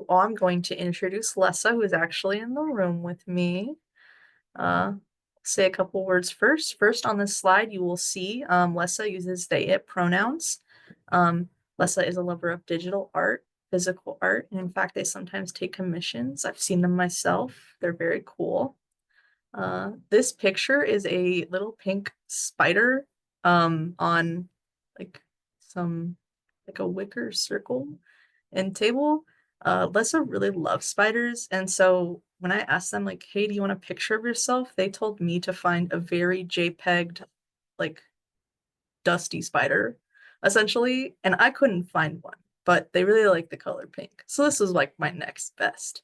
I'm going to introduce Lessa, who is actually in the room with me. Uh, say a couple words first. First, on this slide, you will see Lessa uses they, it pronouns. Um, Lessa is a lover of digital art, physical art, and in fact, they sometimes take commissions. I've seen them myself. They're very cool. This picture is a little pink spider on like some like a wicker circle and table. Lessa really loves spiders, and so when I asked them like, "Hey, do you want a picture of yourself?" They told me to find a very JPEG'd, like dusty spider, essentially, and I couldn't find one, but they really like the color pink. So this was like my next best.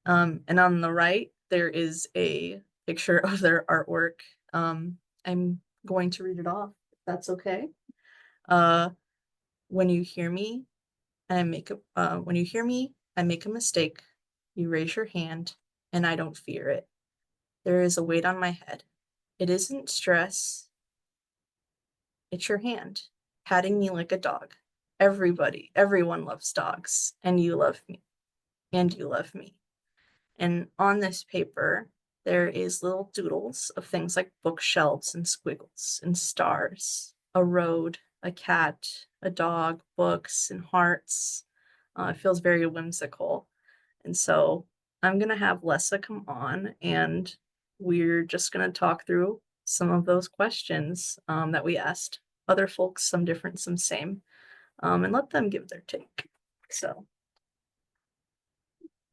And on the right, there is a picture of their artwork. I'm going to read it off, if that's okay. Uh, when you hear me, when you hear me, I make a mistake. You raise your hand, and I don't fear it. There is a weight on my head. It isn't stress. It's your hand, patting me like a dog. Everyone loves dogs, and you love me, and you love me. And on this paper, there is little doodles of things like bookshelves and squiggles and stars, a road, a cat, a dog, books, and hearts. It feels very whimsical. And so I'm going to have Lessa come on and we're just going to talk through some of those questions that we asked other folks, some different, some same, and let them give their take. So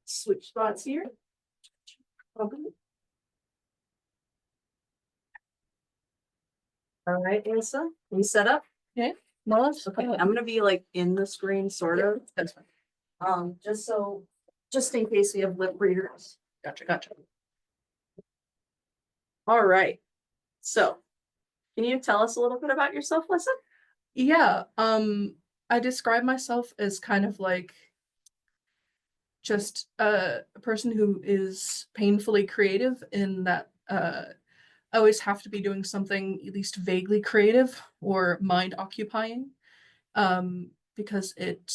switch spots here. Okay. All right, Lessa, we set up? Okay. More or less? Okay, I'm gonna be like in the screen, sort of. That's fine. Just in case we have lip readers. Gotcha. All right. So, can you tell us a little bit about yourself, Lessa? Yeah. I describe myself as kind of like just a person who is painfully creative in that I always have to be doing something at least vaguely creative or mind occupying. Because it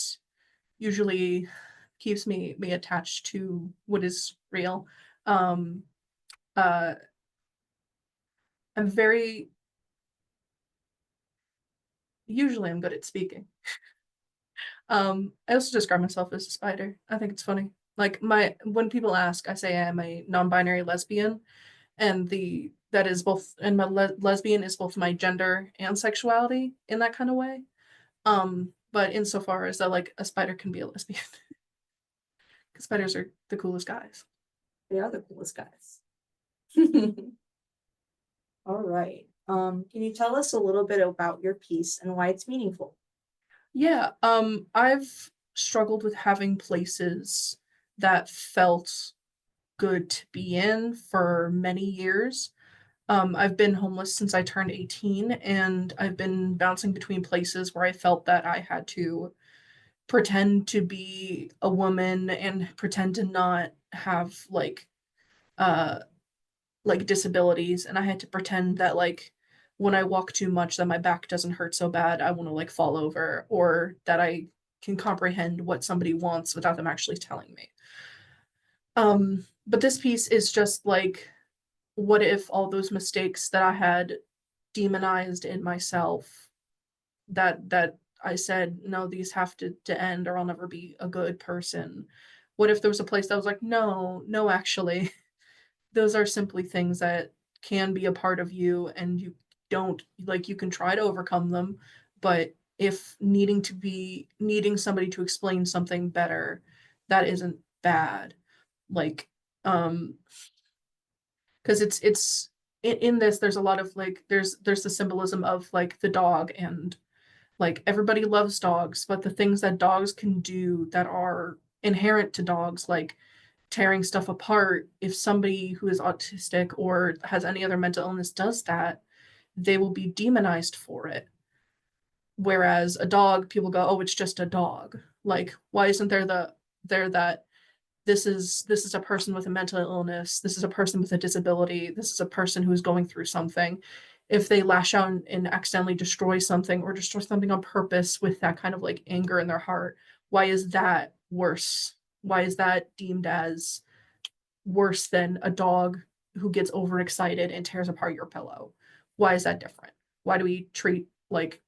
usually keeps me attached to what is real. Um, uh, I'm very usually I'm good at speaking. I also describe myself as a spider. I think it's funny. Like when people ask, I say I'm a non-binary lesbian, and the that is both, and my lesbian is both my gender and sexuality in that kind of way. But insofar as that, like a spider can be a lesbian, because spiders are the coolest guys. They are the coolest guys. All right. Can you tell us a little bit about your piece and why it's meaningful? Yeah, I've struggled with having places that felt good to be in for many years. I've been homeless since I turned 18, and I've been bouncing between places where I felt that I had to pretend to be a woman and pretend to not have uh like disabilities, and I had to pretend that like when I walk too much that my back doesn't hurt so bad I want to like fall over, or that I can comprehend what somebody wants without them actually telling me. But this piece is just like, what if all those mistakes that I had demonized in myself, that I said, no, these have to end or I'll never be a good person. What if there was a place that was like, no, actually, those are simply things that can be a part of you, and you don't like, you can try to overcome them, but if needing somebody to explain something better, that isn't bad. Like, um, because it's in this there's a lot of like there's the symbolism of like the dog, and like everybody loves dogs, but the things that dogs can do that are inherent to dogs, like tearing stuff apart, if somebody who is autistic or has any other mental illness does that, they will be demonized for it. Whereas a dog, people go, oh, it's just a dog. Like, why isn't there that this is a person with a mental illness, this is a person with a disability, this is a person who's going through something. If they lash out and accidentally destroy something or destroy something on purpose with that kind of like anger in their heart, why is that worse? Why is that deemed as worse than a dog who gets overexcited and tears apart your pillow? Why is that different? Why do we treat like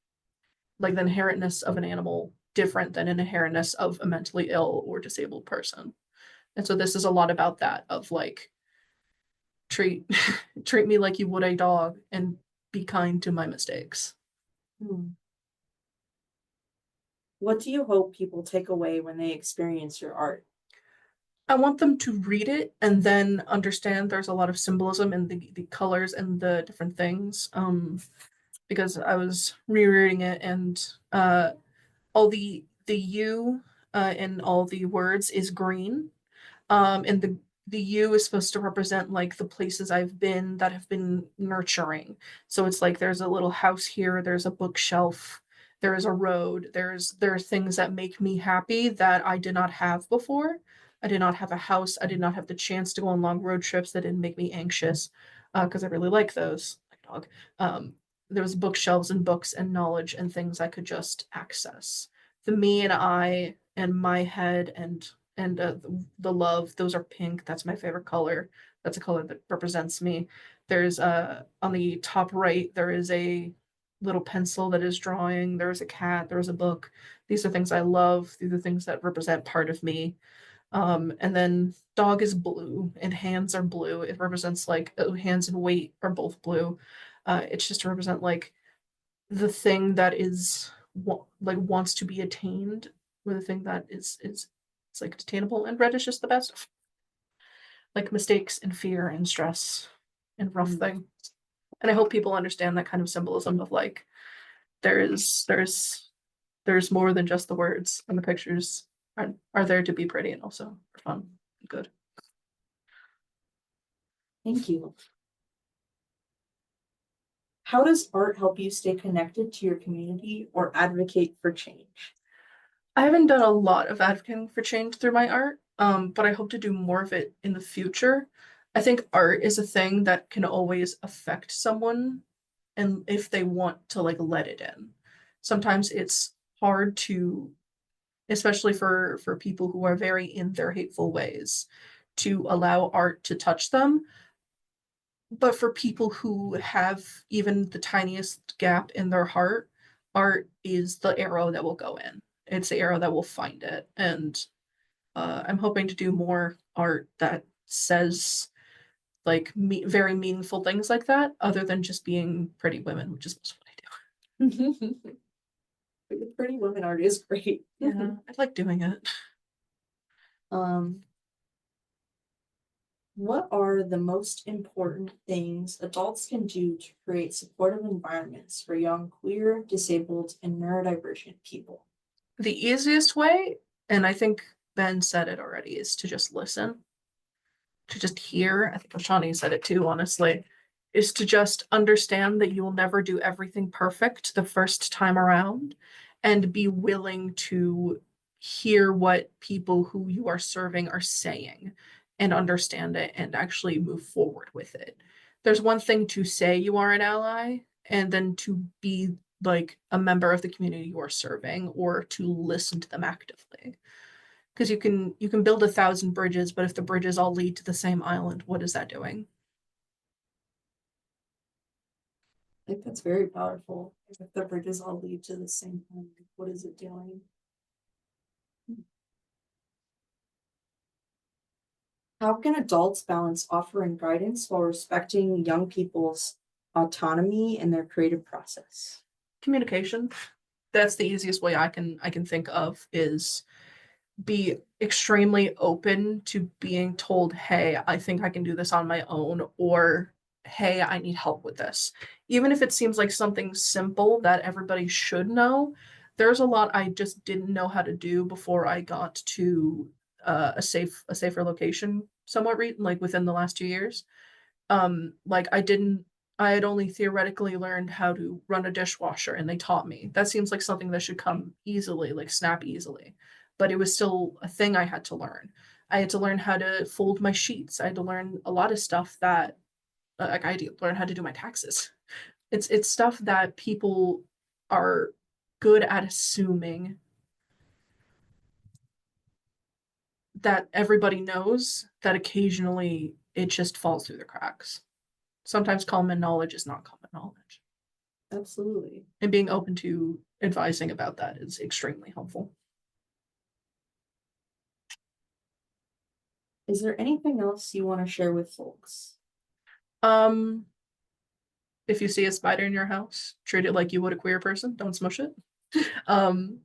the inherentness of an animal different than an inherentness of a mentally ill or disabled person? And so this is a lot about that, of like, treat treat me like you would a dog and be kind to my mistakes. Hmm. What do you hope people take away when they experience your art? I want them to read it and then understand there's a lot of symbolism in the colors and the different things. Because I was rereading it, and all the U in all the words is green. And the U is supposed to represent like the places I've been that have been nurturing. So it's like there's a little house here, there's a bookshelf, there is a road, there are things that make me happy that I did not have before. I did not have a house. I did not have the chance to go on long road trips that didn't make me anxious, because I really like those. Like dog. Um, there was bookshelves and books and knowledge and things I could just access. The me and I and my head and the love, those are pink. That's my favorite color. That's a color that represents me. There's on the top right there is a little pencil that is drawing. There's a cat, there's a book. These are things I love. These are things that represent part of me. And then dog is blue and hands are blue. It represents like hands and weight are both blue. It's just to represent like the thing that is like wants to be attained, or the thing that is it's like attainable. And red is just the best, like mistakes and fear and stress and rough things. And I hope people understand that kind of symbolism of like there's more than just the words, and the pictures are there to be pretty and also for fun and good. Thank you. How does art help you stay connected to your community or advocate for change? I haven't done a lot of advocating for change through my art, but I hope to do more of it in the future. I think art is a thing that can always affect someone, and if they want to like let it in. Sometimes it's hard to, especially for people who are very in their hateful ways, to allow art to touch them. But for people who have even the tiniest gap in their heart, art is the arrow that will go in. It's the arrow that will find it. And I'm hoping to do more art that says like very meaningful things like that, other than just being pretty women, which is most what I do. The pretty women art is great. Yeah, I like doing it. Um, what are the most important things adults can do to create supportive environments for young queer, disabled, and neurodivergent people? The easiest way, and I think Ben said it already, is to just listen, to just hear. I think Oshani said it too, honestly, is to just understand that you will never do everything perfect the first time around, and be willing to hear what people who you are serving are saying and understand it and actually move forward with it. There's one thing to say you are an ally, and then to be like a member of the community you are serving, or to listen to them actively. Because you can build 1,000 bridges, but if the bridges all lead to the same island, what is that doing? I think that's very powerful. If the bridges all lead to the same point, what is it doing? How can adults balance offering guidance while respecting young people's autonomy in their creative process? Communication. That's the easiest way I can think of, is be extremely open to being told, hey, I think I can do this on my own, or hey, I need help with this. Even if it seems like something simple that everybody should know, there's a lot I just didn't know how to do before I got to a safer location somewhat like within the last 2 years. Like I had only theoretically learned how to run a dishwasher, and they taught me. That seems like something that should come easily, like snap easily. But it was still a thing I had to learn. I had to learn how to fold my sheets. I had to learn a lot of stuff that like I had to learn how to do my taxes. It's stuff that people are good at assuming that everybody knows, that occasionally it just falls through the cracks. Sometimes common knowledge is not common knowledge. Absolutely. And being open to advising about that is extremely helpful. Is there anything else you want to share with folks? If you see a spider in your house, treat it like you would a queer person. Don't smush it. um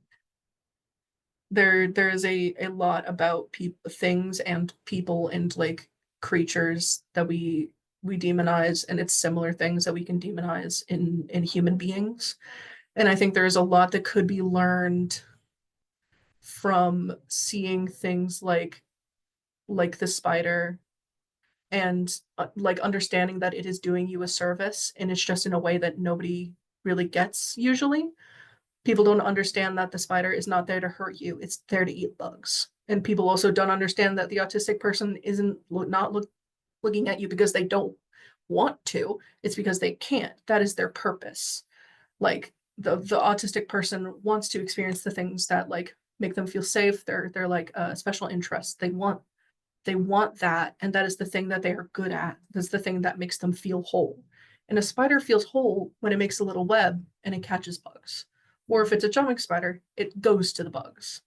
there's a lot about things and people and like creatures that we demonize, and it's similar things that we can demonize in human beings. And I think there's a lot that could be learned from seeing things like the spider, and like understanding that it is doing you a service, and it's just in a way that nobody really gets usually. People don't understand that the spider is not there to hurt you, it's there to eat bugs. And people also don't understand that the autistic person isn't looking at you because they don't want to, it's because they can't. That is their purpose. Like the autistic person wants to experience the things that like make them feel safe. They're like a special interest. They want that, and that is the thing that they are good at. That's the thing that makes them feel whole. And a spider feels whole when it makes a little web and it catches bugs. Or if it's a jumping spider, it goes to the bugs.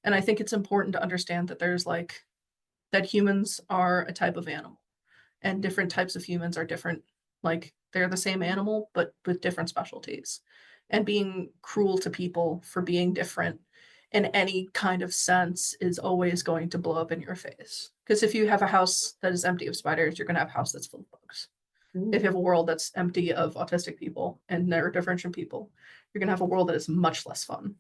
And I think it's important to understand that there's like that humans are a type of animal, and different types of humans are different. Like they're the same animal, but with different specialties. And being cruel to people for being different in any kind of sense is always going to blow up in your face. Because if you have a house that is empty of spiders, you're going to have a house that's full of bugs. If you have a world that's empty of autistic people and neurodivergent people, you're going to have a world that is much less fun.